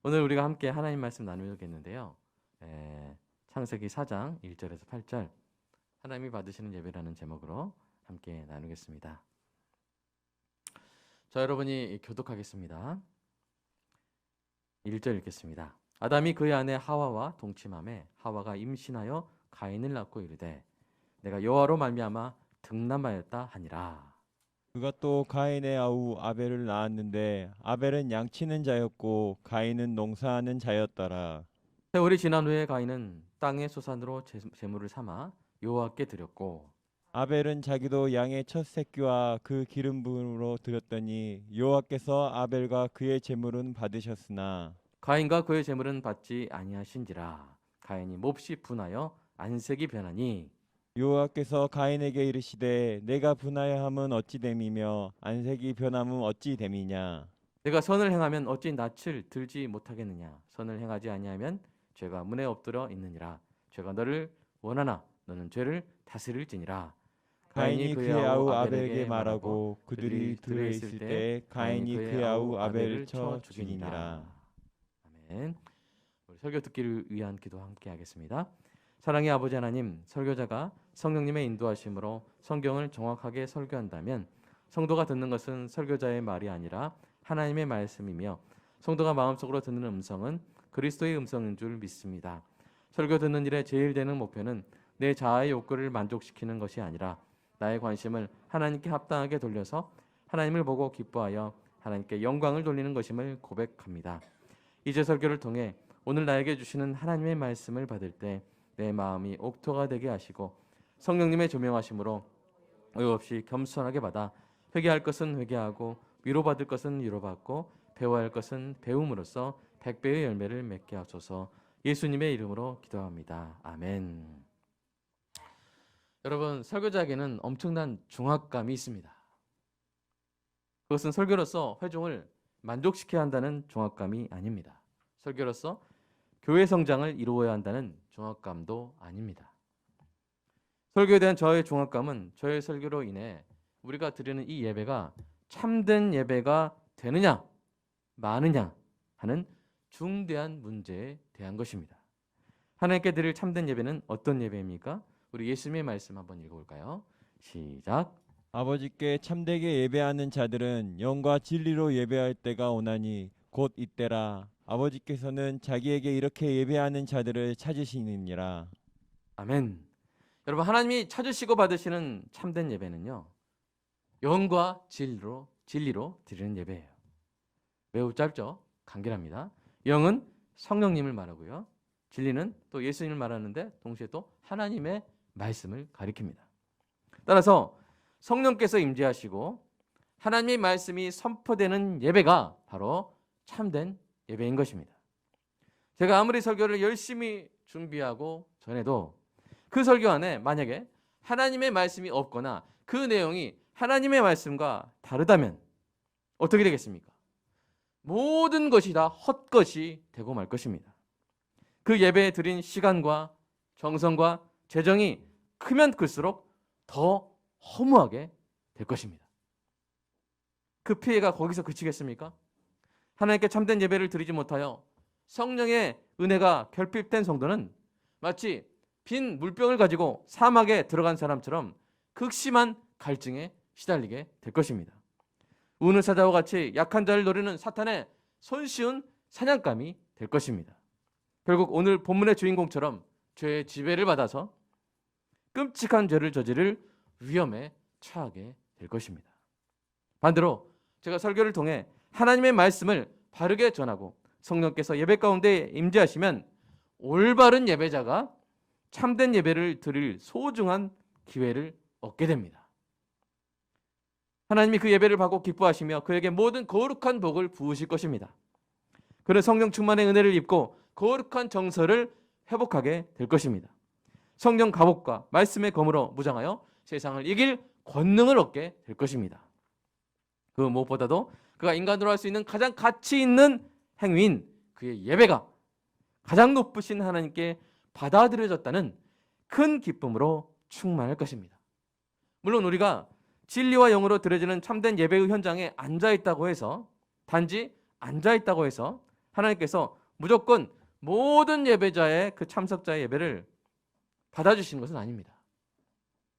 오늘 우리가 함께 하나님 말씀 나누겠는데요. 창세기 4장 1절에서 8절 하나님이 받으시는 예배라는 제목으로 함께 나누겠습니다. 자, 여러분이 교독하겠습니다. 1절 읽겠습니다. 아담이 그의 아내 하와와 동침하매 하와가 임신하여 가인을 낳고 이르되 내가 여호와로 말미암아 등남하였다 하니라. 그가 또 가인의 아우 아벨을 낳았는데 아벨은 양치는 자였고 가인은 농사하는 자였더라. 세월이 지난 후에 가인은 땅의 소산으로 제물을 삼아 여호와께 드렸고 아벨은 자기도 양의 첫 새끼와 그 기름 부음으로 드렸더니 여호와께서 아벨과 그의 제물은 받으셨으나 가인과 그의 제물은 받지 아니하신지라. 가인이 몹시 분하여 안색이 변하니 여호와께서 가인에게 이르시되 내가 분하여 함은 어찌 됨이며 안색이 변함은 어찌 됨이냐. 내가 선을 행하면 어찌 낯을 들지 못하겠느냐. 선을 행하지 아니하면 죄가 문에 엎드려 있느니라. 죄가 너를 원하나 너는 죄를 다스릴지니라. 가인이 그의 아우 아벨에게 말하고 그들이 들에 있을 때 가인이 그의 아우 아벨을 쳐 죽이니라. 아멘. 우리 설교 듣기를 위한 기도 함께 하겠습니다. 사랑의 아버지 하나님, 설교자가 성령님의 인도하심으로 성경을 정확하게 설교한다면 성도가 듣는 것은 설교자의 말이 아니라 하나님의 말씀이며 성도가 마음속으로 듣는 음성은 그리스도의 음성인 줄 믿습니다. 설교 듣는 일에 제일 되는 목표는 내 자아의 욕구를 만족시키는 것이 아니라 나의 관심을 하나님께 합당하게 돌려서 하나님을 보고 기뻐하여 하나님께 영광을 돌리는 것임을 고백합니다. 이제 설교를 통해 오늘 나에게 주시는 하나님의 말씀을 받을 때 내 마음이 옥토가 되게 하시고 성령님의 조명하심으로 오해 없이 겸손하게 받아 회개할 것은 회개하고 위로받을 것은 위로받고 배워야 할 것은 배움으로써 100배의 열매를 맺게 하소서. 예수님의 이름으로 기도합니다. 아멘. 여러분, 설교자에게는 엄청난 중압감이 있습니다. 그것은 설교로서 회중을 만족시켜야 한다는 중압감이 아닙니다. 설교로서 교회 성장을 이루어야 한다는 중압감도 아닙니다. 설교에 대한 저의 중압감은 저의 설교로 인해 우리가 드리는 이 예배가 참된 예배가 되느냐 마느냐 하는 중대한 문제에 대한 것입니다. 하나님께 드릴 참된 예배는 어떤 예배입니까? 우리 예수님의 말씀 한번 읽어볼까요? 시작. 아버지께 참되게 예배하는 자들은 영과 진리로 예배할 때가 오나니 곧 이때라. 아버지께서는 자기에게 이렇게 예배하는 자들을 찾으시느니라. 아멘. 여러분, 하나님이 찾으시고 받으시는 참된 예배는요, 영과 진리로 드리는 예배예요. 매우 짧죠? 간결합니다. 영은 성령님을 말하고요, 진리는 또 예수님을 말하는데 동시에 또 하나님의 말씀을 가리킵니다. 따라서 성령께서 임재하시고 하나님의 말씀이 선포되는 예배가 바로 참된 예배인 것입니다. 제가 아무리 설교를 열심히 준비하고 전해도 그 설교 안에 만약에 하나님의 말씀이 없거나 그 내용이 하나님의 말씀과 다르다면 어떻게 되겠습니까? 모든 것이 다 헛것이 되고 말 것입니다. 그 예배에 드린 시간과 정성과 재정이 크면 클수록 더 허무하게 될 것입니다. 그 피해가 거기서 그치겠습니까? 하나님께 참된 예배를 드리지 못하여 성령의 은혜가 결핍된 성도는 마치 빈 물병을 가지고 사막에 들어간 사람처럼 극심한 갈증에 시달리게 될 것입니다. 우는 사자와 같이 약한 자를 노리는 사탄의 손쉬운 사냥감이 될 것입니다. 결국 오늘 본문의 주인공처럼 죄의 지배를 받아서 끔찍한 죄를 저지를 위험에 처하게 될 것입니다. 반대로 제가 설교를 통해 하나님의 말씀을 바르게 전하고 성령께서 예배 가운데 임재하시면 올바른 예배자가 참된 예배를 드릴 소중한 기회를 얻게 됩니다. 하나님이 그 예배를 받고 기뻐하시며 그에게 모든 거룩한 복을 부으실 것입니다. 그는 성령 충만의 은혜를 입고 거룩한 정서를 회복하게 될 것입니다. 성령 갑옷과 말씀의 검으로 무장하여 세상을 이길 권능을 얻게 될 것입니다. 그 무엇보다도 그가 인간으로 할 수 있는 가장 가치 있는 행위인 그의 예배가 가장 높으신 하나님께 받아들여졌다는 큰 기쁨으로 충만할 것입니다. 물론 우리가 진리와 영으로 드려지는 참된 예배의 현장에 앉아있다고 해서 단지 앉아있다고 해서 하나님께서 무조건 모든 예배자의 그 참석자의 예배를 받아주시는 것은 아닙니다.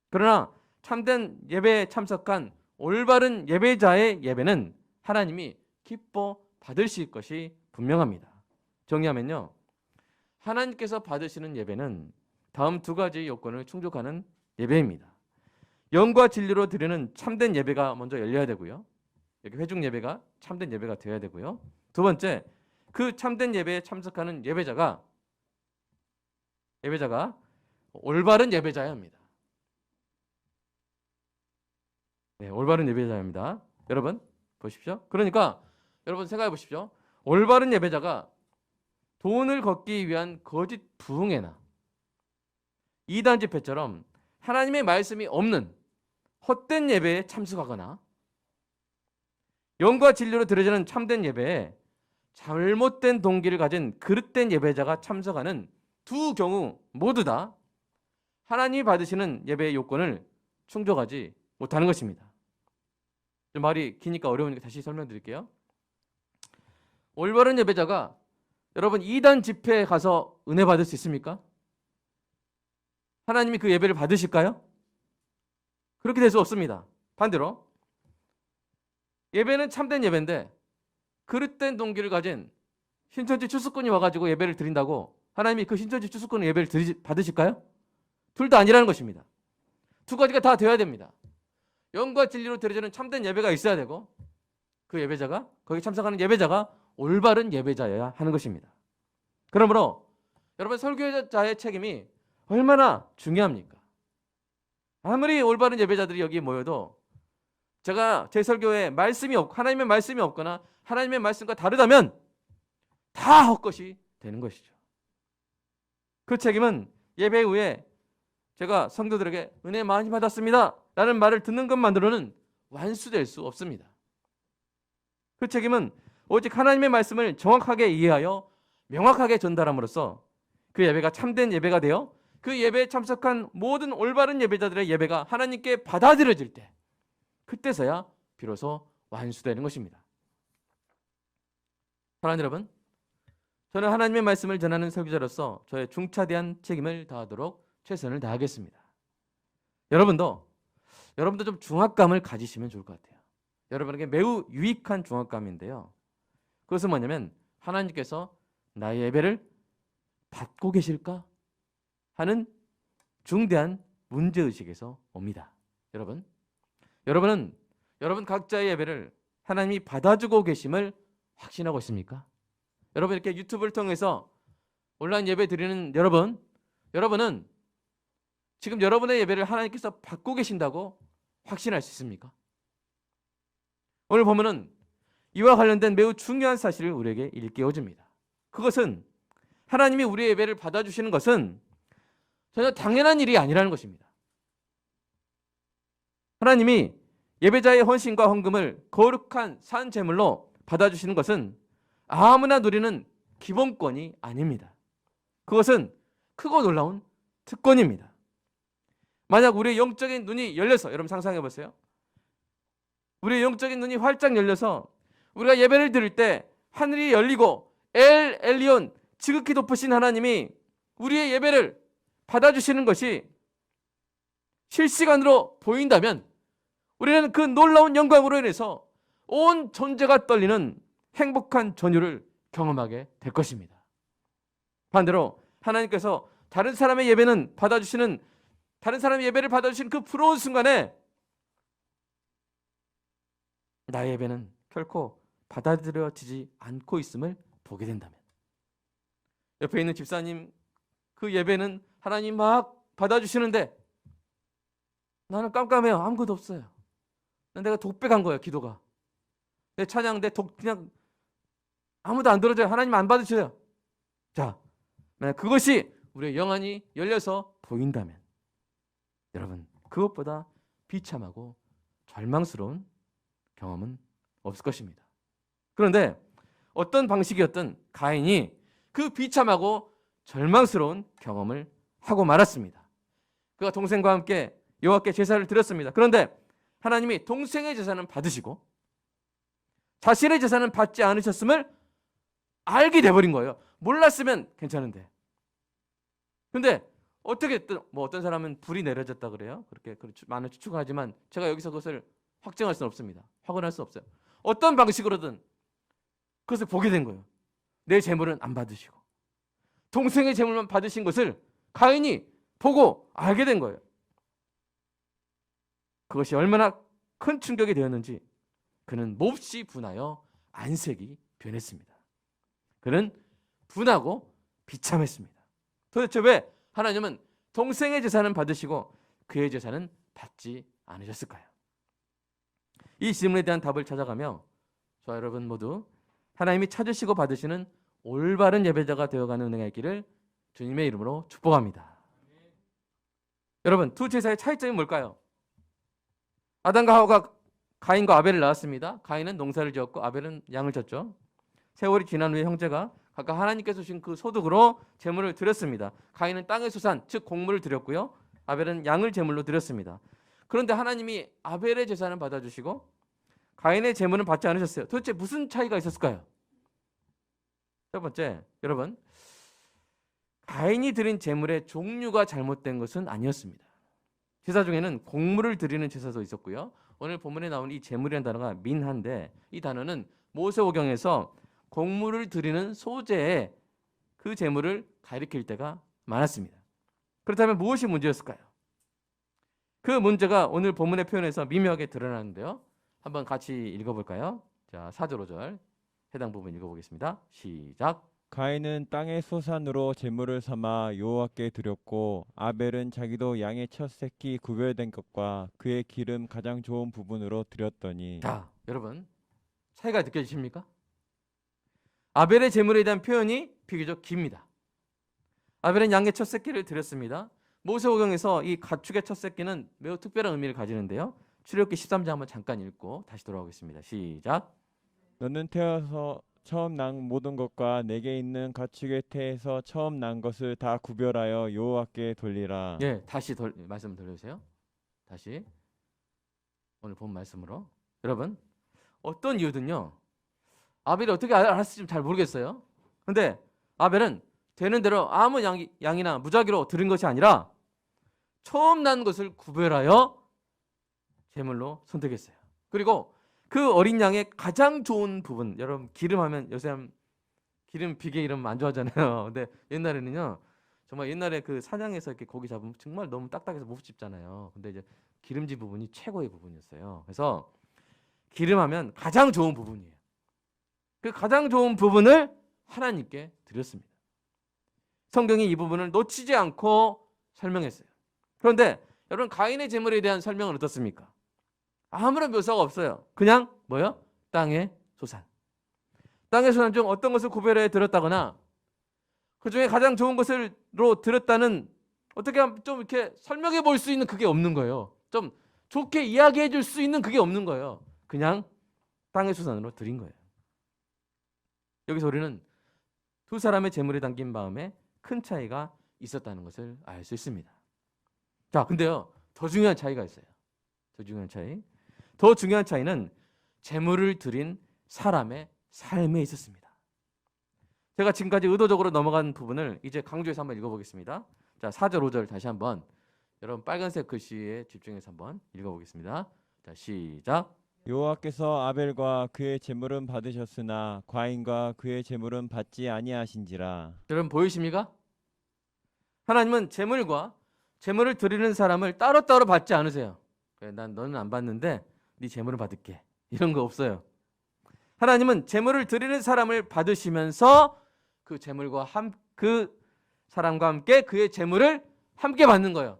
그러나 참된 예배에 참석한 올바른 예배자의 예배는 하나님이 기뻐 받으실 것이 분명합니다. 정리하면요, 하나님께서 받으시는 예배는 다음 두 가지 요건을 충족하는 예배입니다. 영과 진리로 드리는 참된 예배가 먼저 열려야 되고요. 여기 회중 예배가 참된 예배가 되어야 되고요. 두 번째, 그 참된 예배에 참석하는 예배자가 올바른 예배자여야 합니다. 네, 올바른 예배자입니다. 여러분 보십시오. 그러니까 여러분 생각해 보십시오. 올바른 예배자가 돈을 걷기 위한 거짓 부흥회나 이단 집회처럼 하나님의 말씀이 없는 헛된 예배에 참석하거나 영과 진리로 드려지는 참된 예배에 잘못된 동기를 가진 그릇된 예배자가 참석하는 두 경우 모두 다 하나님이 받으시는 예배의 요건을 충족하지 못하는 것입니다. 좀 말이 기니까 어려우니까 다시 설명드릴게요. 올바른 예배자가 여러분 2단 집회에 가서 은혜 받을 수 있습니까? 하나님이 그 예배를 받으실까요? 그렇게 될 수 없습니다. 반대로 예배는 참된 예배인데 그릇된 동기를 가진 신천지 추수꾼이 와가지고 예배를 드린다고 하나님이 그 신천지 추수꾼의 예배를 받으실까요? 둘 다 아니라는 것입니다. 두 가지가 다 되어야 됩니다. 영과 진리로 드려지는 참된 예배가 있어야 되고 그 예배자가 거기 참석하는 예배자가 올바른 예배자여야 하는 것입니다. 그러므로 여러분 설교자의 책임이 얼마나 중요합니까? 아무리 올바른 예배자들이 여기에 모여도 제가 제 설교에 말씀이 없고 하나님의 말씀이 없거나 하나님의 말씀과 다르다면 다 헛것이 되는 것이죠. 그 책임은 예배 후에 제가 성도들에게 은혜 많이 받았습니다 라는 말을 듣는 것만으로는 완수될 수 없습니다. 그 책임은 오직 하나님의 말씀을 정확하게 이해하여 명확하게 전달함으로써 그 예배가 참된 예배가 되어 그 예배에 참석한 모든 올바른 예배자들의 예배가 하나님께 받아들여질 때 그때서야 비로소 완수되는 것입니다. 사랑하는 여러분, 저는 하나님의 말씀을 전하는 설교자로서 저의 중차대한 책임을 다하도록 최선을 다하겠습니다. 여러분도 좀 중압감을 가지시면 좋을 것 같아요. 여러분에게 매우 유익한 중압감인데요. 그것은 뭐냐면 하나님께서 나의 예배를 받고 계실까 하는 중대한 문제의식에서 옵니다. 여러분은 여러분 각자의 예배를 하나님이 받아주고 계심을 확신하고 있습니까? 여러분 이렇게 유튜브를 통해서 온라인 예배 드리는 여러분은 지금 여러분의 예배를 하나님께서 받고 계신다고 확신할 수 있습니까? 오늘 보면은 이와 관련된 매우 중요한 사실을 우리에게 일깨워줍니다. 그것은 하나님이 우리의 예배를 받아주시는 것은 전혀 당연한 일이 아니라는 것입니다. 하나님이 예배자의 헌신과 헌금을 거룩한 산 제물로 받아주시는 것은 아무나 누리는 기본권이 아닙니다. 그것은 크고 놀라운 특권입니다. 만약 우리의 영적인 눈이 열려서 여러분 상상해 보세요. 우리의 영적인 눈이 활짝 열려서 우리가 예배를 드릴 때 하늘이 열리고 엘 엘리온 지극히 높으신 하나님이 우리의 예배를 받아주시는 것이 실시간으로 보인다면 우리는 그 놀라운 영광으로 인해서 온 존재가 떨리는 행복한 전율을 경험하게 될 것입니다. 반대로 하나님께서 다른 사람의 예배를 받아주시는 그 부러운 순간에 나의 예배는 결코 받아들여지지 않고 있음을 보게 된다면, 옆에 있는 집사님 그 예배는 하나님 막 받아주시는데 나는 깜깜해요. 아무것도 없어요. 내가 독백한 거예요. 기도가 내 찬양 그냥 아무도 안 들어줘요. 하나님 안 받으셔요. 자, 만약 그것이 우리의 영안이 열려서 보인다면 여러분 그것보다 비참하고 절망스러운 경험은 없을 것입니다. 그런데 어떤 방식이었든 가인이 그 비참하고 절망스러운 경험을 하고 말았습니다. 그가 동생과 함께 여호와께 제사를 드렸습니다. 그런데 하나님이 동생의 제사는 받으시고 자신의 제사는 받지 않으셨음을 알게 돼버린 거예요. 몰랐으면 괜찮은데. 근데 어떻게 뭐 어떤 사람은 불이 내려졌다 그래요. 그렇게 많은 추측을 하지만 제가 여기서 그것을 확정할 수는 없습니다. 확언할 수 없어요. 어떤 방식으로든 그것을 보게 된 거예요. 내 재물은 안 받으시고 동생의 재물만 받으신 것을 가인이 보고 알게 된 거예요. 그것이 얼마나 큰 충격이 되었는지 그는 몹시 분하여 안색이 변했습니다. 그는 분하고 비참했습니다. 도대체 왜 하나님은 동생의 재산은 받으시고 그의 재산은 받지 않으셨을까요? 이 질문에 대한 답을 찾아가며 저와 여러분 모두 하나님이 찾으시고 받으시는 올바른 예배자가 되어가는 은혜가 있기를 주님의 이름으로 축복합니다. 여러분, 두 제사의 차이점이 뭘까요? 아담과 하와가 가인과 아벨을 낳았습니다. 가인은 농사를 지었고 아벨은 양을 쳤죠. 세월이 지난 후에 형제가 각각 하나님께서 주신 그 소득으로 제물을 드렸습니다. 가인은 땅의 소산, 즉 곡물을 드렸고요. 아벨은 양을 제물로 드렸습니다. 그런데 하나님이 아벨의 제사는 받아주시고 가인의 제물은 받지 않으셨어요. 도대체 무슨 차이가 있었을까요? 첫 번째, 여러분, 가인이 드린 제물의 종류가 잘못된 것은 아니었습니다. 제사 중에는 곡물을 드리는 제사도 있었고요. 오늘 본문에 나온 이 제물이라는 단어가 민한데 이 단어는 모세오경에서 곡물을 드리는 소재의 그 제물을 가리킬 때가 많았습니다. 그렇다면 무엇이 문제였을까요? 그 문제가 오늘 본문의 표현에서 미묘하게 드러나는데요. 한번 같이 읽어볼까요? 자, 4절 5절 해당 부분 읽어보겠습니다. 시작. 가인은 땅의 소산으로 제물을 삼아 여호와께 드렸고 아벨은 자기도 양의 첫 새끼 구별된 것과 그의 기름 가장 좋은 부분으로 드렸더니. 자, 여러분 차이가 느껴지십니까? 아벨의 제물에 대한 표현이 비교적 깁니다. 아벨은 양의 첫 새끼를 드렸습니다. 모세오경에서 이 가축의 첫 새끼는 매우 특별한 의미를 가지는데요. 출애굽기 13장 한번 잠깐 읽고 다시 돌아오겠습니다. 시작. 너는 태어서 처음 난 모든 것과 내게 있는 가축의 태에서 처음 난 것을 다 구별하여 여호와께 돌리라. 예, 다시 말씀 들려주세요. 다시 오늘 본 말씀으로. 여러분 어떤 이유든요. 아벨이 어떻게 알았을지 잘 모르겠어요. 근데 아벨은 되는 대로 아무 양이나 무작위로 드린 것이 아니라 처음 난 것을 구별하여 제물로 선택했어요. 그리고 그 어린 양의 가장 좋은 부분, 여러분 기름하면 요새 기름 비계 이름 안 좋아하잖아요. 근데 옛날에는요, 정말 옛날에 그 사냥에서 이렇게 고기 잡으면 정말 너무 딱딱해서 못 집잖아요. 근데 이제 기름진 부분이 최고의 부분이었어요. 그래서 기름하면 가장 좋은 부분이에요. 그 가장 좋은 부분을 하나님께 드렸습니다. 성경이 이 부분을 놓치지 않고 설명했어요. 그런데 여러분 가인의 제물에 대한 설명은 어떻습니까? 아무런 묘사가 없어요. 그냥 뭐요? 땅의 소산. 땅의 소산 중 어떤 것을 구별해 드렸다거나 그 중에 가장 좋은 것으로 드렸다는 어떻게 하면 좀 이렇게 설명해 볼 수 있는 그게 없는 거예요. 좀 좋게 이야기해 줄 수 있는 그게 없는 거예요. 그냥 땅의 소산으로 드린 거예요. 여기서 우리는 두 사람의 제물에 담긴 마음에 큰 차이가 있었다는 것을 알 수 있습니다. 자, 근데요, 더 중요한 차이가 있어요. 더 중요한 차이. 더 중요한 차이는 제물을 드린 사람의 삶에 있었습니다. 제가 지금까지 의도적으로 넘어간 부분을 이제 강조해서 한번 읽어보겠습니다. 자, 4절 5절 다시 한번 여러분 빨간색 글씨에 집중해서 한번 읽어보겠습니다. 자, 시작. 여호와께서 아벨과 그의 제물은 받으셨으나 가인과 그의 제물은 받지 아니하신지라. 여러분 보이십니까? 하나님은 제물과 제물을 드리는 사람을 따로따로 받지 않으세요. 그래, 난 너는 안 받는데 네 제물을 받을게. 이런 거 없어요. 하나님은 제물을 드리는 사람을 받으시면서 그 제물과 그 사람과 함께 그의 제물을 함께 받는 거예요.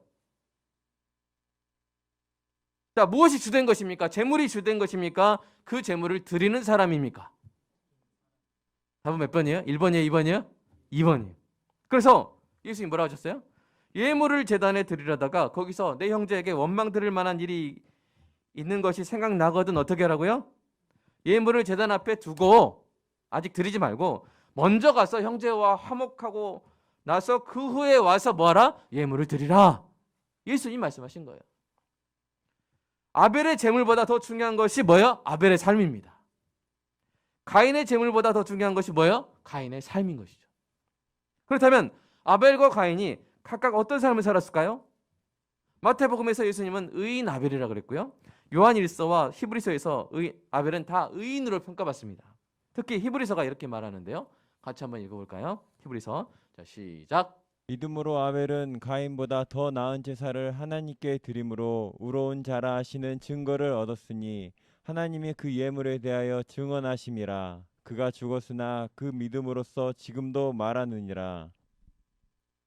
자, 무엇이 주된 것입니까? 제물이 주된 것입니까? 그 제물을 드리는 사람입니까? 답은 몇 번이에요? 1번이에요? 2번이에요? 2번이에요. 그래서 예수님 뭐라고 하셨어요? 예물을 제단에 드리려다가 거기서 내 형제에게 원망 들을 만한 일이 있는 것이 생각나거든 어떻게 하라고요? 예물을 제단 앞에 두고 아직 드리지 말고 먼저 가서 형제와 화목하고 나서 그 후에 와서 뭐하라? 예물을 드리라. 예수님 말씀하신 거예요. 아벨의 제물보다 더 중요한 것이 뭐예요? 아벨의 삶입니다. 가인의 제물보다 더 중요한 것이 뭐예요? 가인의 삶인 것이죠. 그렇다면 아벨과 가인이 각각 어떤 삶을 살았을까요? 마태복음에서 예수님은 의인 아벨이라고 그랬고요. 요한일서와 히브리서에서 아벨은 다 의인으로 평가받습니다. 특히 히브리서가 이렇게 말하는데요. 같이 한번 읽어볼까요? 히브리서. 자, 시작. 믿음으로 아벨은 가인보다 더 나은 제사를 하나님께 드림으로 의로운 자라 하시는 증거를 얻었으니 하나님이 그 예물에 대하여 증언하심이라. 그가 죽었으나 그 믿음으로써 지금도 말하느니라.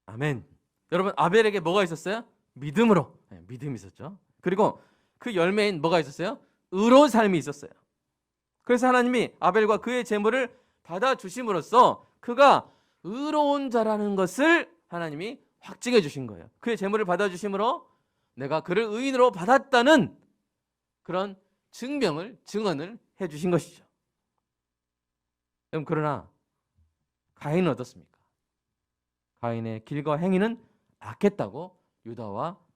아멘. 여러분, 아벨에게 뭐가 있었어요? 믿음으로. 네, 믿음이 있었죠. 그리고 그 열매인 뭐가 있었어요? 의로운 삶이 있었어요. 그래서 하나님이 아벨과 그의 제물을 받아주심으로써 그가 의로운 자라는 것을 하나님이 확증해 주신 거예요. 그의 제물을 받아주심으로 내가 그를 의인으로 받았다는 그런 증언을 해 주신 것이죠. 그러나 가인은 어떻습니까? 가인의 길과 행위는 악했다고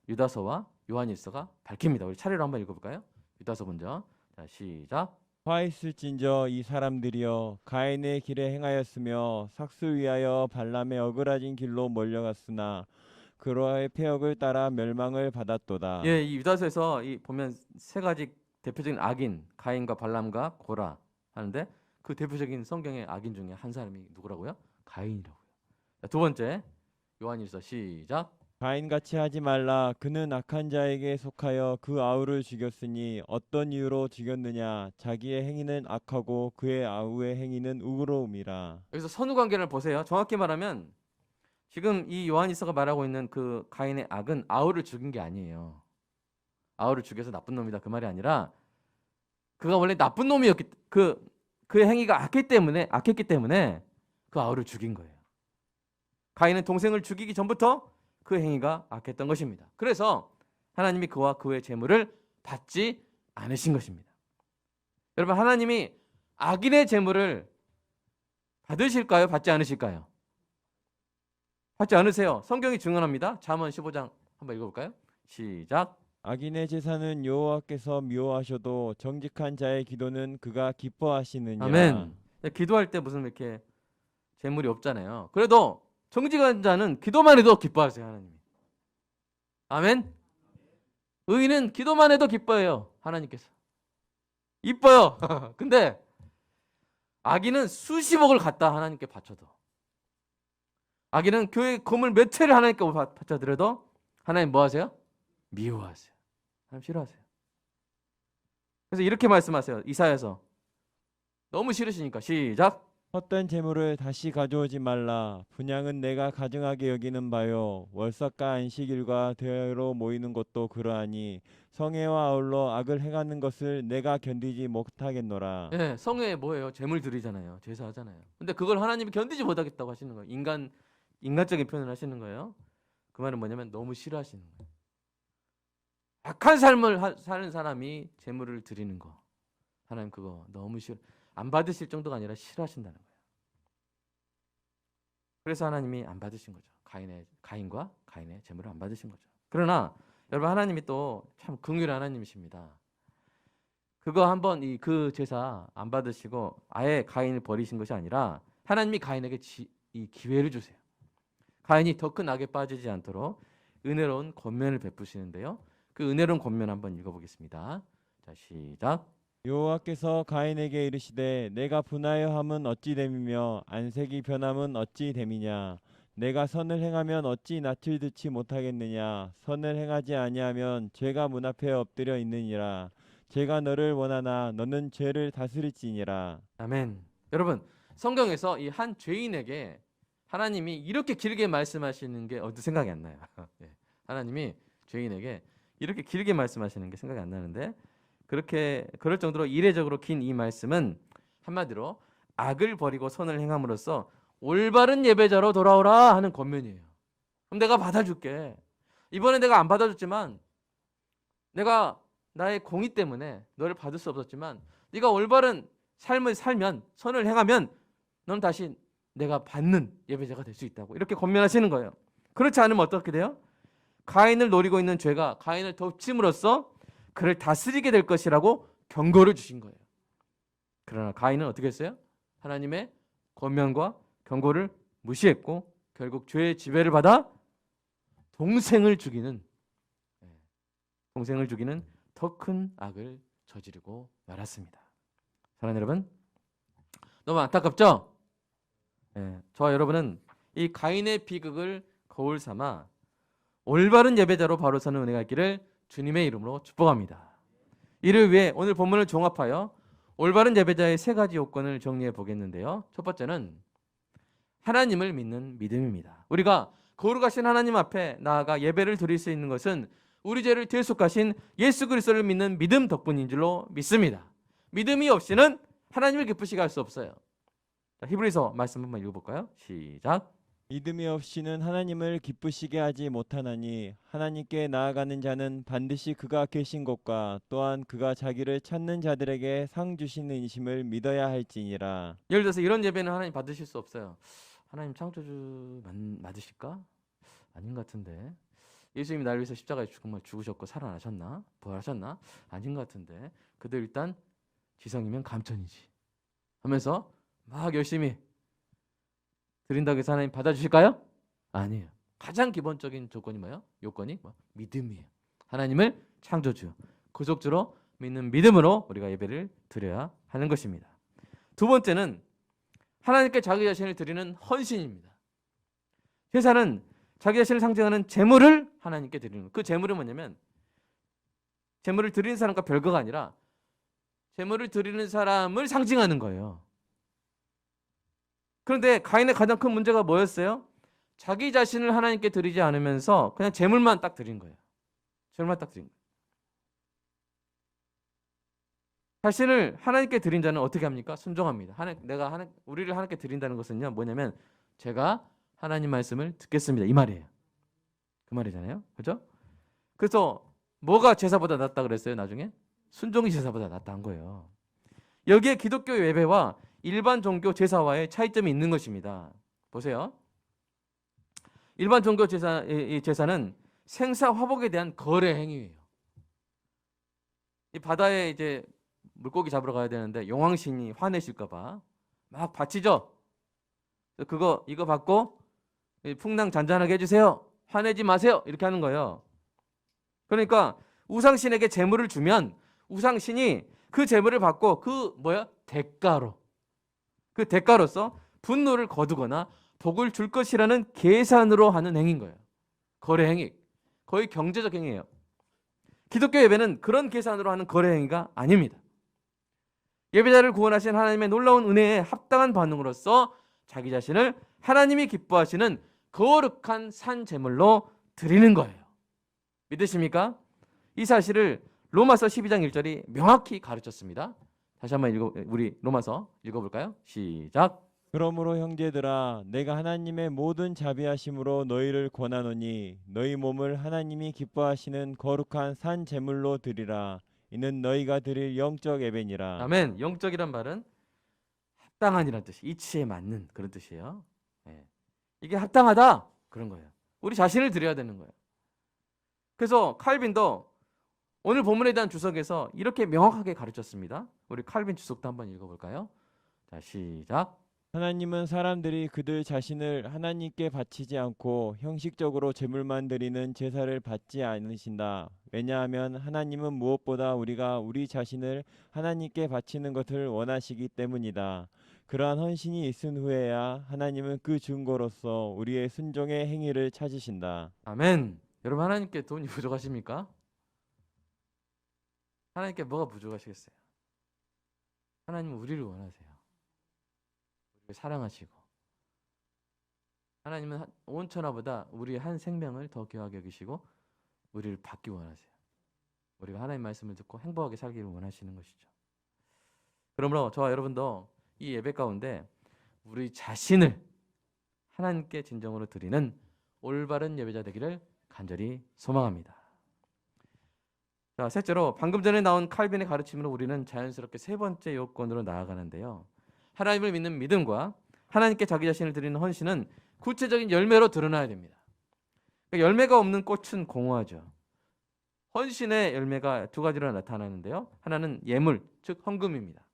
유다서와 요한일서가 밝힙니다. 우리 차례로 한번 읽어볼까요? 유다서 먼저. 자, 시작. 화 있을진저 이 사람들이여 가인의 길에 행하였으며 삭수 위하여 발람의 어그라진 길로 몰려갔으나 그로의 폐역을 따라 멸망을 받았도다. 예, 이 유다서에서 보면 세 가지 대표적인 악인 가인과 발람과 고라 하는데 그 대표적인 성경의 악인 중에 한 사람이 누구라고요? 가인이라고요. 자, 두 번째 요한일서 시작. 가인같이 하지 말라. 그는 악한 자에게 속하여 그 아우를 죽였으니 어떤 이유로 죽였느냐. 자기의 행위는 악하고 그의 아우의 행위는 우로움이라. 여기서 선후 관계를 보세요. 정확히 말하면 지금 이 요한일서가 말하고 있는 그 가인의 악은 아우를 죽인 게 아니에요. 아우를 죽여서 나쁜 놈이다 그 말이 아니라 그가 원래 나쁜 놈이었기 그의 행위가 악했기 때문에 그 아우를 죽인 거예요. 가인은 동생을 죽이기 전부터 그 행위가 악했던 것입니다. 그래서 하나님이 그와 그의 제물을 받지 않으신 것입니다. 여러분, 하나님이 악인의 제물을 받으실까요? 받지 않으실까요? 받지 않으세요. 성경이 증언합니다. 잠언 15장 한번 읽어볼까요? 시작. 악인의 제사는 여호와께서 미워하셔도 정직한 자의 기도는 그가 기뻐하시느니라. 아멘. 기도할 때 무슨 이렇게 제물이 없잖아요. 그래도 정직한 자는 기도만 해도 기뻐하세요, 하나님이. 아멘. 의인은 기도만 해도 기뻐해요, 하나님께서. 이뻐요. 근데 악인은 수십억을 갖다 하나님께 바쳐도, 악인은 교회 건물 몇 채를 하나님께 바쳐드려도 하나님 뭐 하세요? 미워하세요. 하나님 싫어하세요. 그래서 이렇게 말씀하세요. 이사야서. 너무 싫으시니까 시작. 헛된 재물을 다시 가져오지 말라. 분양은 내가 가증하게 여기는 바요. 월삭과 안식일과 대회로 모이는 것도 그러하니 성회와 아울러 악을 행하는 것을 내가 견디지 못하겠노라. 예, 성회에 뭐예요? 제물 드리잖아요. 제사하잖아요. 근데 그걸 하나님이 견디지 못하겠다고 하시는 거예요. 인간적인 표현을 하시는 거예요. 그 말은 뭐냐면 너무 싫어하시는 거예요. 악한 삶을 사는 사람이 제물을 드리는 거. 하나님 그거 너무 싫어. 안 받으실 정도가 아니라 싫어하신다는 거예요. 그래서 하나님이 안 받으신 거죠. 가인과 가인의 제물을 안 받으신 거죠. 그러나 여러분, 하나님이 또 참 긍휼한 하나님이십니다. 그거 한번 그 제사 안 받으시고 아예 가인을 버리신 것이 아니라 하나님이 가인에게 이 기회를 주세요. 가인이 더 큰 악에 빠지지 않도록 은혜로운 권면을 베푸시는데요. 그 은혜로운 권면 한번 읽어보겠습니다. 자, 시작. 여호와께서 가인에게 이르시되 내가 분하여 함은 어찌 됨이며 안색이 변함은 어찌 됨이냐. 내가 선을 행하면 어찌 낯을 듣지 못하겠느냐. 선을 행하지 아니하면 죄가 문 앞에 엎드려 있느니라. 죄가 너를 원하나 너는 죄를 다스릴지니라. 아멘. 여러분, 성경에서 이 한 죄인에게 하나님이 이렇게 길게 말씀하시는 게 어디 생각이 안 나요. 예. 하나님이 죄인에게 이렇게 길게 말씀하시는 게 생각이 안 나는데 그럴 정도로 이례적으로 긴 이 말씀은 한마디로 악을 버리고 선을 행함으로써 올바른 예배자로 돌아오라 하는 권면이에요. 그럼 내가 받아줄게. 이번에 내가 안 받아줬지만 내가 나의 공의 때문에 너를 받을 수 없었지만 네가 올바른 삶을 살면, 선을 행하면 넌 다시 내가 받는 예배자가 될 수 있다고 이렇게 권면하시는 거예요. 그렇지 않으면 어떻게 돼요? 가인을 노리고 있는 죄가 가인을 덮침으로써 그를 다스리게 될 것이라고 경고를 주신 거예요. 그러나 가인은 어떻게 했어요? 하나님의 권면과 경고를 무시했고 결국 죄의 지배를 받아 동생을 죽이는 더 큰 악을 저지르고 말았습니다. 사랑하는 여러분, 너무 안타깝죠? 저와 여러분은 이 가인의 비극을 거울 삼아 올바른 예배자로 바로 서는 은혜가 있기를 주님의 이름으로 축복합니다. 이를 위해 오늘 본문을 종합하여 올바른 예배자의 세 가지 요건을 정리해 보겠는데요. 첫 번째는 하나님을 믿는 믿음입니다. 우리가 거룩하신 하나님 앞에 나아가 예배를 드릴 수 있는 것은 우리 죄를 대속하신 예수 그리스도를 믿는 믿음 덕분인 줄로 믿습니다. 믿음이 없이는 하나님을 기쁘시게 할 수 없어요. 자, 히브리서 말씀 한번 읽어볼까요? 시작. 믿음이 없이는 하나님을 기쁘시게 하지 못하나니 하나님께 나아가는 자는 반드시 그가 계신 곳과 또한 그가 자기를 찾는 자들에게 상 주시는 이심을 믿어야 할지니라. 예를 들어서 이런 예배는 하나님 받으실 수 없어요. 하나님 창조주 맞으실까? 아닌 것 같은데. 예수님이 나를 위해서 십자가에 정말 죽으셨고 살아나셨나? 부활하셨나? 아닌 것 같은데. 그들 일단 지성이면 감천이지 하면서 막 열심히 드린다고 해서 하나님 받아주실까요? 아니에요. 가장 기본적인 조건이 뭐예요? 요건이 믿음이에요. 하나님을 창조주, 구속주로 믿는 믿음으로 우리가 예배를 드려야 하는 것입니다. 두 번째는 하나님께 자기 자신을 드리는 헌신입니다. 제사는 자기 자신을 상징하는 제물을 하나님께 드리는 거예요. 그 제물은 뭐냐면 제물을 드리는 사람과 별거가 아니라 제물을 드리는 사람을 상징하는 거예요. 그런데 가인의 가장 큰 문제가 뭐였어요? 자기 자신을 하나님께 드리지 않으면서 그냥 제물만 딱 드린 거예요. 제물만 딱 드린 거예요. 자신을 하나님께 드린 자는 어떻게 합니까? 순종합니다. 우리를 하나님께 드린다는 것은요, 뭐냐면 제가 하나님 말씀을 듣겠습니다. 이 말이에요. 그 말이잖아요. 그렇죠? 그래서 뭐가 제사보다 낫다 그랬어요? 나중에 순종이 제사보다 낫다 한 거예요. 여기에 기독교 예배와 일반 종교 제사와의 차이점이 있는 것입니다. 보세요. 일반 종교 제사는 생사 화복에 대한 거래 행위예요. 이 바다에 이제 물고기 잡으러 가야 되는데 용왕신이 화내실까봐 막 바치죠. 이거 받고 풍랑 잔잔하게 해주세요. 화내지 마세요. 이렇게 하는 거예요. 그러니까 우상신에게 재물을 주면 우상신이 그 재물을 받고 그 대가로서 분노를 거두거나 복을 줄 것이라는 계산으로 하는 행위인 거예요. 거래 행위. 거의 경제적 행위예요. 기독교 예배는 그런 계산으로 하는 거래 행위가 아닙니다. 예배자를 구원하신 하나님의 놀라운 은혜에 합당한 반응으로서 자기 자신을 하나님이 기뻐하시는 거룩한 산 제물로 드리는 거예요. 믿으십니까? 이 사실을 로마서 12장 1절이 명확히 가르쳤습니다. 다시 한번 우리 로마서 읽어볼까요? 시작. 그러므로 형제들아 내가 하나님의 모든 자비하심으로 너희를 권하노니 너희 몸을 하나님이 기뻐하시는 거룩한 산 제물로 드리라. 이는 너희가 드릴 영적 예배니라. 아멘. 영적이란 말은 합당한이라는 뜻이 이치에 맞는 그런 뜻이에요. 이게 합당하다 그런 거예요. 우리 자신을 드려야 되는 거예요. 그래서 칼빈도 오늘 본문에 대한 주석에서 이렇게 명확하게 가르쳤습니다. 우리 칼빈 주석도 한번 읽어볼까요? 자, 시작. 하나님은 사람들이 그들 자신을 하나님께 바치지 않고 형식적으로 제물만 드리는 제사를 받지 않으신다. 왜냐하면 하나님은 무엇보다 우리가 우리 자신을 하나님께 바치는 것을 원하시기 때문이다. 그러한 헌신이 있은 후에야 하나님은 그 증거로서 우리의 순종의 행위를 찾으신다. 아멘. 여러분 하나님께 돈이 부족하십니까? 하나님께 뭐가 부족하시겠어요? 하나님은 우리를 원하세요. 우리를 사랑하시고 하나님은 온 천하보다 우리의 한 생명을 더 귀하게 여기시고 우리를 받기 원하세요. 우리가 하나님 말씀을 듣고 행복하게 살기를 원하시는 것이죠. 그러므로 저와 여러분도 이 예배 가운데 우리 자신을 하나님께 진정으로 드리는 올바른 예배자 되기를 간절히 소망합니다. 자, 셋째로 방금 전에 나온 칼빈의 가르침으로 우리는 자연스럽게 세 번째 요건으로 나아가는데요. 하나님을 믿는 믿음과 하나님께 자기 자신을 드리는 헌신은 구체적인 열매로 드러나야 됩니다. 그러니까 열매가 없는 꽃은 공허하죠. 헌신의 열매가 두 가지로 나타나는데요. 하나는 예물, 즉 헌금입니다.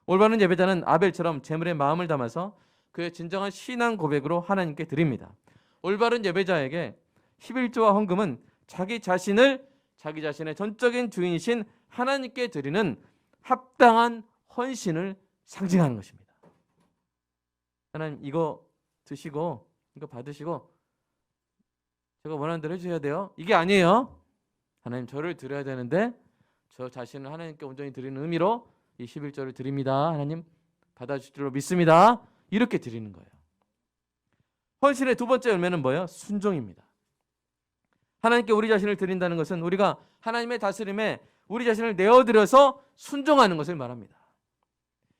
올바른 예배자는 아벨처럼 제물에 마음을 담아서 그의 진정한 신앙 고백으로 하나님께 드립니다. 올바른 예배자에게 11조와 헌금은 자기 자신의 전적인 주인이신 하나님께 드리는 합당한 헌신을 상징하는 것입니다. 하나님, 이거 드시고 이거 받으시고 제가 원하는 대로 해주셔야 돼요. 이게 아니에요. 하나님, 저를 드려야 되는데 저 자신을 하나님께 온전히 드리는 의미로 이 11조를 드립니다. 하나님, 받아주실 줄로 믿습니다. 이렇게 드리는 거예요. 헌신의 두 번째 열매는 뭐예요? 순종입니다. 하나님께 우리 자신을 드린다는 것은 우리가 하나님의 다스림에 우리 자신을 내어드려서 순종하는 것을 말합니다.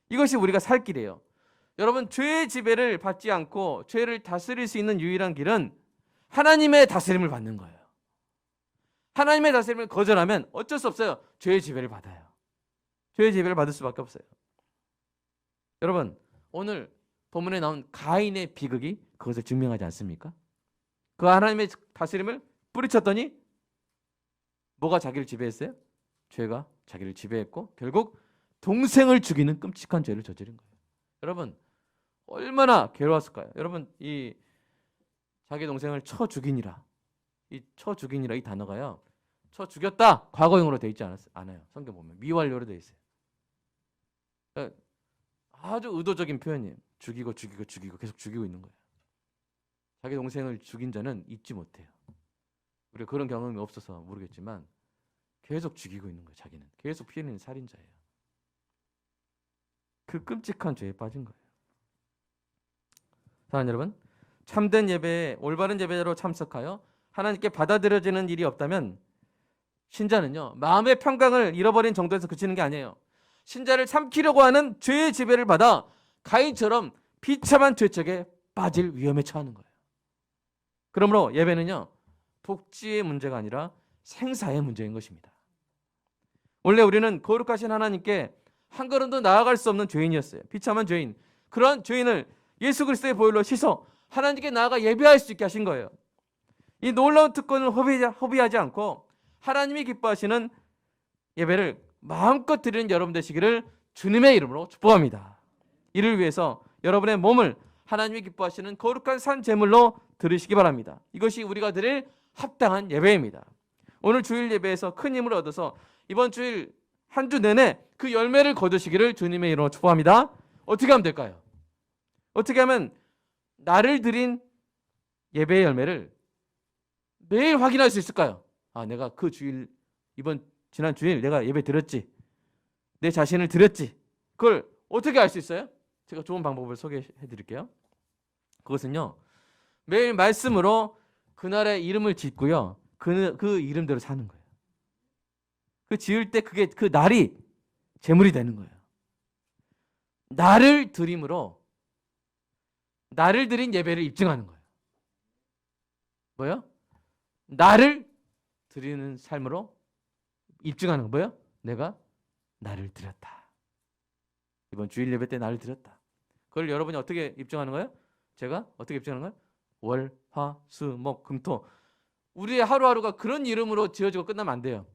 이것이 우리가 살 길이에요. 여러분, 죄의 지배를 받지 않고 죄를 다스릴 수 있는 유일한 길은 하나님의 다스림을 받는 거예요. 하나님의 다스림을 거절하면 어쩔 수 없어요. 죄의 지배를 받아요. 죄의 지배를 받을 수밖에 없어요. 여러분, 오늘 본문에 나온 가인의 비극이 그것을 증명하지 않습니까? 그 하나님의 다스림을 뿌리쳤더니 뭐가 자기를 지배했어요? 죄가 자기를 지배했고 결국 동생을 죽이는 끔찍한 죄를 저지른 거예요. 여러분, 얼마나 괴로웠을까요? 여러분, 이 자기 동생을 쳐 죽이니라, 이 단어가요, 쳐 죽였다 과거형으로 되어 있지 않아요. 성경 보면 미완료로 되어 있어요. 그러니까 아주 의도적인 표현이에요. 죽이고 계속 죽이고 있는 거예요. 자기 동생을 죽인 자는 잊지 못해요. 우리가 그런 경험이 없어서 모르겠지만 계속 죽이고 있는 거예요. 자기는 계속 피해 있는 살인자예요. 그 끔찍한 죄에 빠진 거예요. 사랑하는 여러분, 참된 예배에 올바른 예배자로 참석하여 하나님께 받아들여지는 일이 없다면 신자는요, 마음의 평강을 잃어버린 정도에서 그치는 게 아니에요. 신자를 삼키려고 하는 죄의 지배를 받아 가인처럼 비참한 죄책에 빠질 위험에 처하는 거예요. 그러므로 예배는요, 복지의 문제가 아니라 생사의 문제인 것입니다. 원래 우리는 거룩하신 하나님께 한 걸음도 나아갈 수 없는 죄인이었어요. 비참한 죄인. 그러한 죄인을 예수 그리스도의 보혈로 씻어 하나님께 나아가 예배할 수 있게 하신 거예요. 이 놀라운 특권을 허비하지 않고 하나님이 기뻐하시는 예배를 마음껏 드리는 여러분 되시기를 주님의 이름으로 축복합니다. 이를 위해서 여러분의 몸을 하나님이 기뻐하시는 거룩한 산 제물로 드리시기 바랍니다. 이것이 우리가 드릴 합당한 예배입니다. 오늘 주일 예배에서 큰 힘을 얻어서 이번 주일 한 주 내내 그 열매를 거두시기를 주님의 이름으로 축복합니다. 어떻게 하면 될까요? 어떻게 하면 나를 드린 예배의 열매를 매일 확인할 수 있을까요? 아, 내가 그 주일, 지난 주일 내가 예배 드렸지, 내 자신을 드렸지. 그걸 어떻게 알 수 있어요? 제가 좋은 방법을 소개해 드릴게요. 그것은요, 매일 말씀으로 그날의 이름을 짓고요, 그 이름대로 사는 거예요. 그 지을 때 그게 그 날이 제물이 되는 거예요. 나를 드림으로 나를 드린 예배를 입증하는 거예요. 뭐요? 나를 드리는 삶으로 입증하는 거 뭐예요? 내가 나를 드렸다. 이번 주일 예배 때 나를 드렸다. 그걸 여러분이 어떻게 입증하는 거예요? 제가 어떻게 입증하는 거예요? 월, 화, 수, 목, 금, 토. 우리의 하루하루가 그런 이름으로 지어지고 끝나면 안 돼요.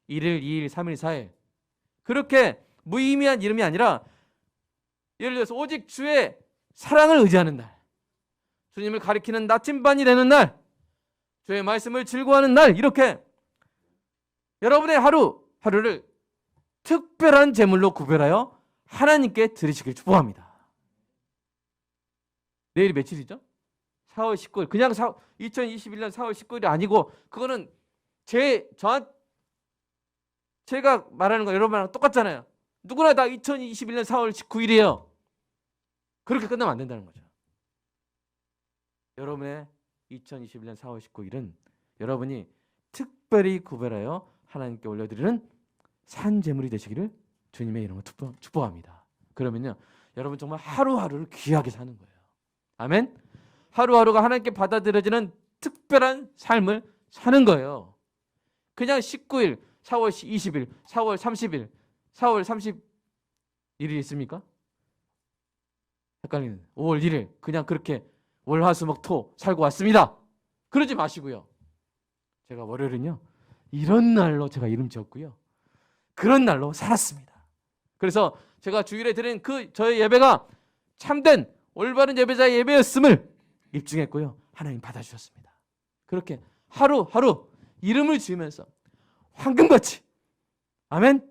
1일, 2일, 3일, 4일. 그렇게 무의미한 이름이 아니라 예를 들어서 오직 주의 사랑을 의지하는 날, 주님을 가리키는 나침반이 되는 날, 주의 말씀을 즐거워하는 날, 이렇게 여러분의 하루를 특별한 제물로 구별하여 하나님께 드리시길 축복합니다. 내일이 며칠이죠? 4월 19일. 그냥 2021년 4월 19일이 아니고 그거는 제가 말하는 거 여러분이랑 똑같잖아요. 누구나 다 2021년 4월 19일이에요. 그렇게 끝나면 안 된다는 거죠. 여러분의 2021년 4월 19일은 여러분이 특별히 구별하여 하나님께 올려드리는 산제물이 되시기를 주님의 이름으로 축복합니다. 그러면요, 여러분 정말 하루하루를 귀하게 사는 거예요. 아멘. 하루하루가 하나님께 받아들여지는 특별한 삶을 사는 거예요. 그냥 19일, 4월 20일, 4월 30일, 4월 31일 있습니까? 헷갈리는 5월 1일 그냥 그렇게 월, 화, 수, 목, 토 살고 왔습니다. 그러지 마시고요. 제가 월요일은요, 이런 날로 제가 이름 지었고요, 그런 날로 살았습니다. 그래서 제가 주일에 드린 그 저의 예배가 참된 올바른 예배자의 예배였음을 입증했고요. 하나님 받아주셨습니다. 그렇게 하루하루 이름을 지으면서 황금같이, 아멘,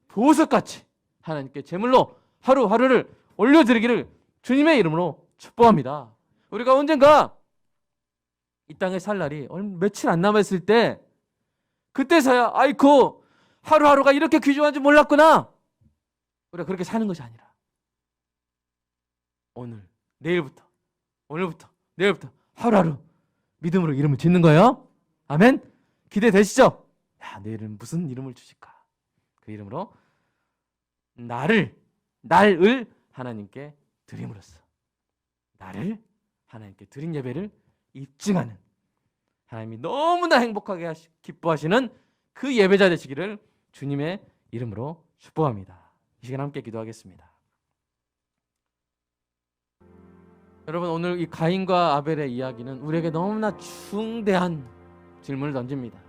보석같이 하나님께 제물로 하루하루를 올려드리기를 주님의 이름으로 축복합니다. 우리가 언젠가 이 땅에 살 날이 며칠 안 남았을 때 그때서야 아이고 하루하루가 이렇게 귀중한 줄 몰랐구나. 우리가 그렇게 사는 것이 아니라 오늘, 내일부터, 오늘부터, 내일부터 하루하루 믿음으로 이름을 짓는 거예요. 아멘. 기대되시죠? 야, 내일은 무슨 이름을 주실까? 그 이름으로 나를 하나님께 드림으로써 나를 하나님께 드린 예배를 입증하는, 하나님이 너무나 행복하게 기뻐하시는 그 예배자 되시기를 주님의 이름으로 축복합니다. 이 시간 함께 기도하겠습니다. 여러분, 오늘 이 가인과 아벨의 이야기는 우리에게 너무나 중대한 질문을 던집니다.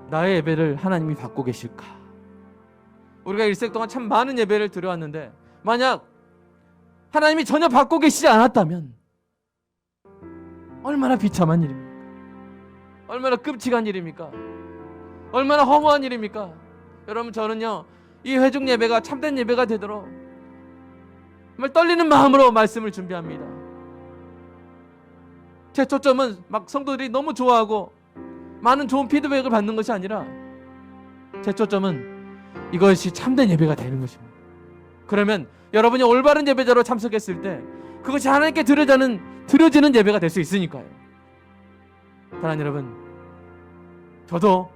나의 예배를 하나님이 받고 계실까? 우리가 일생 동안 참 많은 예배를 드려왔는데 만약 하나님이 전혀 받고 계시지 않았다면 얼마나 비참한 일입니까? 얼마나 끔찍한 일입니까? 얼마나 허무한 일입니까? 여러분, 저는요 이 회중 예배가 참된 예배가 되도록 정말 떨리는 마음으로 말씀을 준비합니다. 제 초점은 막 성도들이 너무 좋아하고 많은 좋은 피드백을 받는 것이 아니라 제 초점은 이것이 참된 예배가 되는 것입니다. 그러면 여러분이 올바른 예배자로 참석했을 때 그것이 하나님께 드려지는 예배가 될 수 있으니까요. 사랑하는 여러분, 저도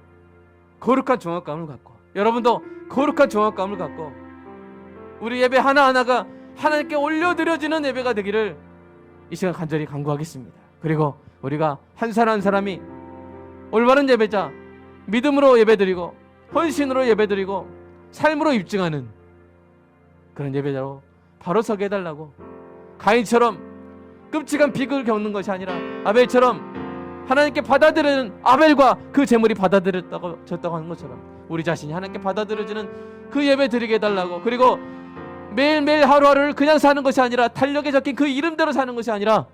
거룩한 정확감을 갖고 여러분도 거룩한 정확감을 갖고 우리 예배 하나하나가 하나님께 올려드려지는 예배가 되기를 이 시간 간절히 간구하겠습니다. 그리고 우리가 한 사람 한 사람이 올바른 예배자, 믿음으로 예배드리고 헌신으로 예배드리고 삶으로 입증하는 그런 예배자로 바로 서게 해달라고, 가인처럼 끔찍한 비극을 겪는 것이 아니라 아벨처럼 하나님께 받아들이는, 아벨과 그 제물이 받아들였다고 하는 것처럼 우리 자신이 하나님께 받아들여지는 그 예배 드리게 해달라고, 그리고 매일매일 하루하루를 그냥 사는 것이 아니라 달력에 적힌 그 이름대로 사는 것이 아니라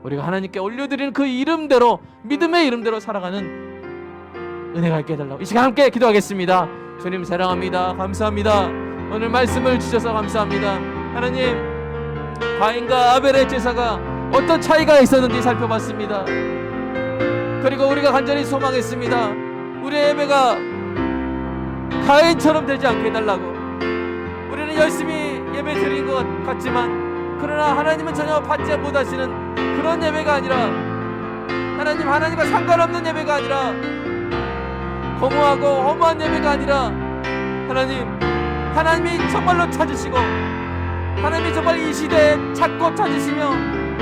우리가 하나님께 올려드리는 그 이름대로, 믿음의 이름대로 살아가는 은혜가 있게 해달라고 이 시간 함께 기도하겠습니다. 주님 사랑합니다. 감사합니다. 오늘 말씀을 주셔서 감사합니다. 하나님, 가인과 아벨의 제사가 어떤 차이가 있었는지 살펴봤습니다. 그리고 우리가 간절히 소망했습니다. 우리의 예배가 가인처럼 되지 않게 해달라고. 우리는 열심히 예배 드린 것 같지만 그러나 하나님은 전혀 받지 못하시는 그런 예배가 아니라, 하나님과 상관없는 예배가 아니라, 허무하고 허무한 예배가 아니라, 하나님이 정말로 찾으시고 하나님이 정말 이 시대에 찾고 찾으시며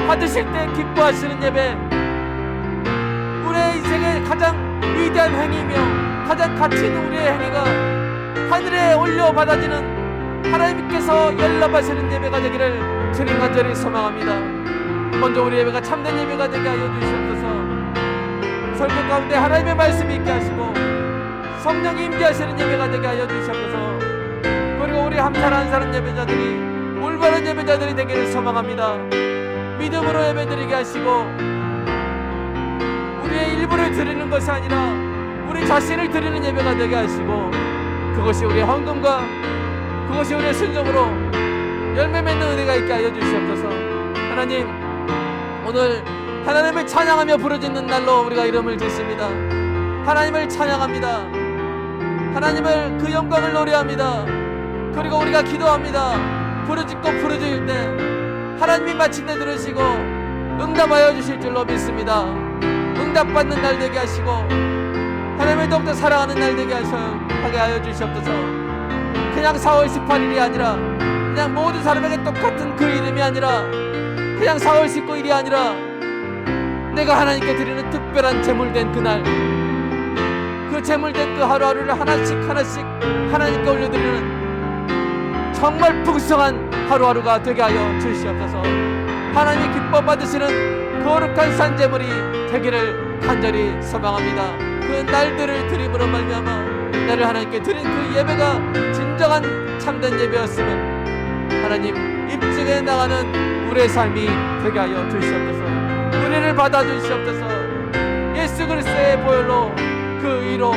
받으실 때 기뻐하시는 예배, 우리의 인생의 가장 위대한 행위이며 가장 가치 있는 우리의 행위가 하늘에 올려 받아지는 하나님께서 연락하시는 예배가 되기를 주님 간절히 소망합니다. 먼저 우리 예배가 참된 예배가 되게 하여 주시옵소서. 설교 가운데 하나님의 말씀이 있게 하시고 성령이 임재하시는 예배가 되게 하여 주시옵소서. 그리고 우리 한 사람 한 사람 예배자들이 올바른 예배자들이 되기를 소망합니다. 믿음으로 예배드리게 하시고 우리의 일부를 드리는 것이 아니라 우리 자신을 드리는 예배가 되게 하시고, 그것이 우리의 헌금과 그것이 우리의 순종으로 열매 맺는 은혜가 있게 하여 주시옵소서. 하나님, 오늘 하나님을 찬양하며 부르짖는 날로 우리가 이름을 짓습니다. 하나님을 찬양합니다. 하나님을 그 영광을 노래합니다. 그리고 우리가 기도합니다. 부르짖고 부르짖을 때 하나님이 마침내 들으시고 응답하여 주실 줄로 믿습니다. 응답받는 날 되게 하시고 하나님을 더욱더 사랑하는 날 되게 하게 하여 주시옵소서. 그냥 4월 18일이 아니라, 그냥 모든 사람에게 똑같은 그 이름이 아니라, 그냥 4월 19일이 아니라 내가 하나님께 드리는 특별한 제물된 그날, 그 제물된 그 하루하루를 하나씩 하나님께 올려드리는 정말 풍성한 하루하루가 되게 하여 주시옵소서. 하나님이 기뻐 받으시는 거룩한 산제물이 되기를 간절히 소망합니다. 그 날들을 드림으로 말미암아 나를 하나님께 드린 그 예배가 진정한 참된 예배였음은 하나님 입증해 나가는 우리의 삶이 되게 하여 주시옵소서. 우리를 받아주시옵소서. 예수 그리스도의 보혈로 그 의로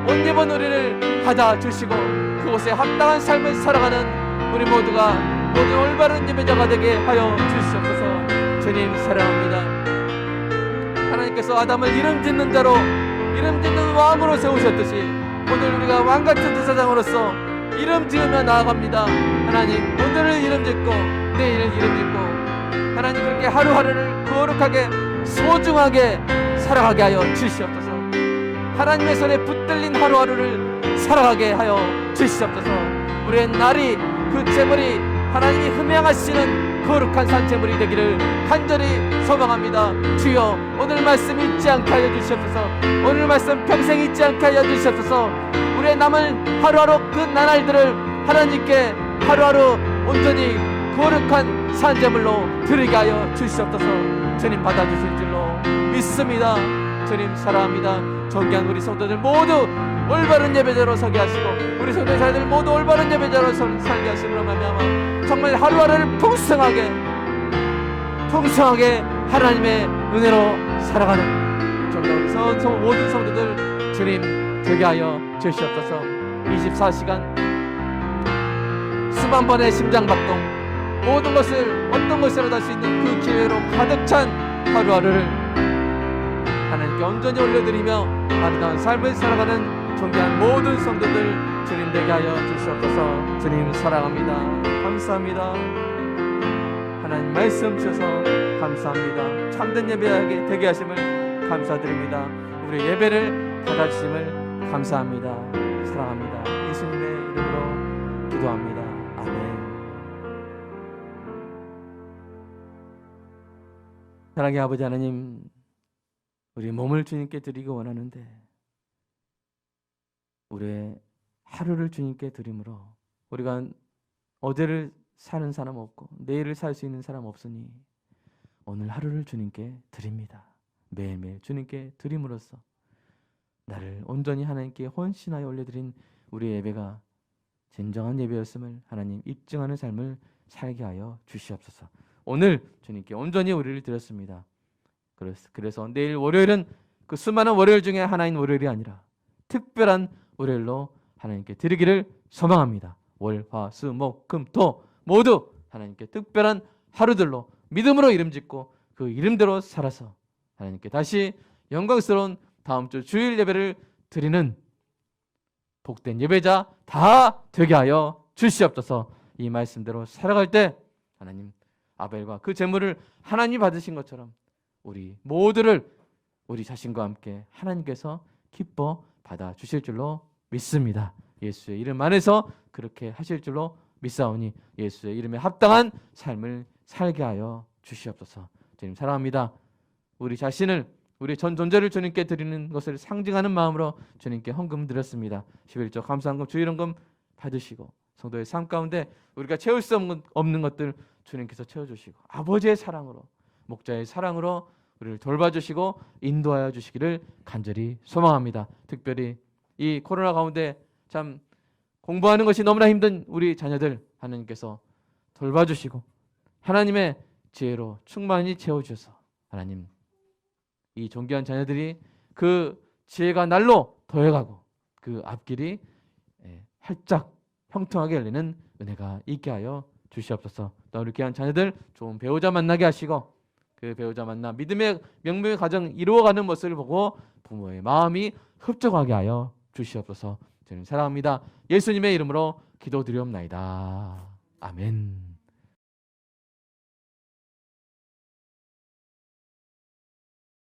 옷 입은 우리를 받아주시고 그곳에 합당한 삶을 살아가는 우리 모두가 모두 올바른 예배자가 되게 하여 주시옵소서. 주님 사랑합니다. 하나님께서 아담을 이름 짓는 자로 이름 짓는 왕으로 세우셨듯이 오늘 우리가 왕같은 제사장으로서 이름 지으며 나아갑니다. 하나님 오늘을 이름 짓고 내일을 이름 짓고 하나님 그렇게 하루하루를 거룩하게 소중하게 살아가게 하여 주시옵소서. 하나님의 손에 붙들린 하루하루를 살아가게 하여 주시옵소서. 우리의 날이 그 제물이 하나님이 흠양하시는 거룩한 산제물이 되기를 간절히 소망합니다. 주여 오늘 말씀 잊지 않게 하여 주시옵소서. 오늘 말씀 평생 잊지 않게 하여 주시옵소서. 우리의 남은 하루하루 그 나날들을 하나님께 하루하루 온전히 거룩한 산제물로 드리게 하여 주시옵소서. 주님 받아주실 줄로 믿습니다. 주님 사랑합니다. 존귀한 우리 성도들 모두 올바른 예배자로 서게 하시고 우리 성도자들 모두 올바른 예배자로 살게 하시므로 말미암아 정말 하루하루를 풍성하게 하나님의 은혜로 살아가는 존귀한 우리 모든 성도들 주님 되게 하여 주시옵소서. 24시간 수만 번의 심장박동 모든 것을 어떤 것이라도 할 수 있는 그 기회로 가득 찬 하루하루를 하나님께 온전히 올려드리며 아름다운 삶을 살아가는 존귀한 모든 성도들 주님 되게 하여 주시옵소서. 주님 사랑합니다. 감사합니다. 하나님 말씀 주셔서 감사합니다. 참된 예배하게 되게 하심을 감사드립니다. 우리 예배를 받아주심을 감사합니다. 사랑합니다. 예수님의 이름으로 기도합니다. 아멘. 사랑의 아버지 하나님, 우리 몸을 주님께 드리기 원하는데 우리의 하루를 주님께 드림으로 우리가 어제를 사는 사람 없고 내일을 살 수 있는 사람 없으니 오늘 하루를 주님께 드립니다. 매일매일 주님께 드림으로써 나를 온전히 하나님께 헌신하여 올려드린 우리의 예배가 진정한 예배였음을 하나님 입증하는 삶을 살게 하여 주시옵소서. 오늘 주님께 온전히 우리를 드렸습니다. 그래서 내일 월요일은 그 수많은 월요일 중에 하나인 월요일이 아니라 특별한 월요일로 하나님께 드리기를 소망합니다. 월, 화, 수, 목, 금, 토 모두 하나님께 특별한 하루들로 믿음으로 이름 짓고 그 이름대로 살아서 하나님께 다시 영광스러운 다음 주 주일 예배를 드리는 복된 예배자 다 되게 하여 주시옵소서. 이 말씀대로 살아갈 때 하나님 아벨과 그 제물을 하나님이 받으신 것처럼 우리 모두를 우리 자신과 함께 하나님께서 기뻐 받아 주실 줄로 믿습니다. 예수의 이름 안에서 그렇게 하실 줄로 믿사오니 예수의 이름에 합당한 삶을 살게 하여 주시옵소서. 주님 사랑합니다. 우리 자신을 우리 전 존재를 주님께 드리는 것을 상징하는 마음으로 주님께 헌금 드렸습니다. 11조 감사헌금 주일헌금 받으시고 성도의 삶 가운데 우리가 채울 수 없는 것들 주님께서 채워주시고 아버지의 사랑으로 목자의 사랑으로 우리를 돌봐주시고 인도하여 주시기를 간절히 소망합니다. 특별히 이 코로나 가운데 참 공부하는 것이 너무나 힘든 우리 자녀들 하나님께서 돌봐주시고 하나님의 지혜로 충만히 채워주셔서 하나님 이 존귀한 자녀들이 그 지혜가 날로 더해가고 그 앞길이 활짝 형통하게 열리는 은혜가 있게 하여 주시옵소서. 또 우리 귀한 자녀들 좋은 배우자 만나게 하시고 그 배우자 만나 믿음의 명명의 가정 이루어가는 모습을 보고 부모의 마음이 흡족하게 하여 주시옵소서. 주님 사랑합니다. 예수님의 이름으로 기도드리옵나이다. 아멘.